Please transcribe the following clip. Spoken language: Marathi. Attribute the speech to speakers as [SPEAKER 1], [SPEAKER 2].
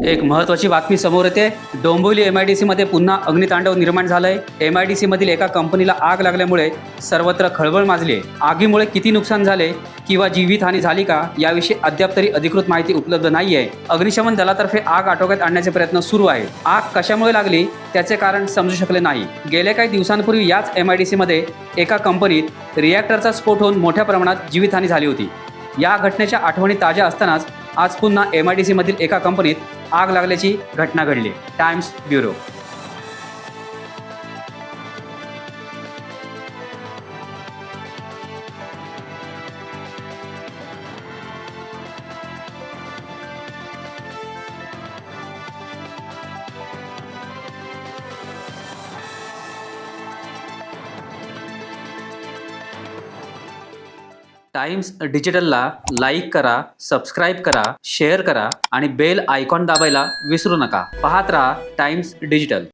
[SPEAKER 1] एक महत्त्वाची बातमी समोर येते। डोंबिवली MIDC मध्ये पुन्हा अग्नितांडव निर्माण झालंय। MIDC मधील एका कंपनीला आग लागल्यामुळे सर्वत्र खळबळ माजली आहे। आगीमुळे किती नुकसान झाले किंवा जीवितहानी झाली का याविषयी अद्याप तरी अधिकृत माहिती उपलब्ध नाहीये। अग्निशमन दलातर्फे आग आटोक्यात आणण्याचे प्रयत्न सुरू आहेत। आग कशामुळे लागली त्याचे कारण समजू शकले नाही। गेल्या काही दिवसांपूर्वी याच MIDC मध्ये एका कंपनीत रिॲक्टरचा स्फोट होऊन मोठ्या प्रमाणात जीवितहानी झाली होती। या घटनेच्या आठवणी ताज्या असतानाच आज पुन्हा MIDC मधील एका कंपनीत आग लागल्याची घटना घडली। Times bureau. टाइम्स डिजिटलला लाईक करा, सबस्क्राईब करा, शेअर करा आणि बेल आयकॉन दाबायला विसरू नका। पाहत रहा टाइम्स डिजिटल।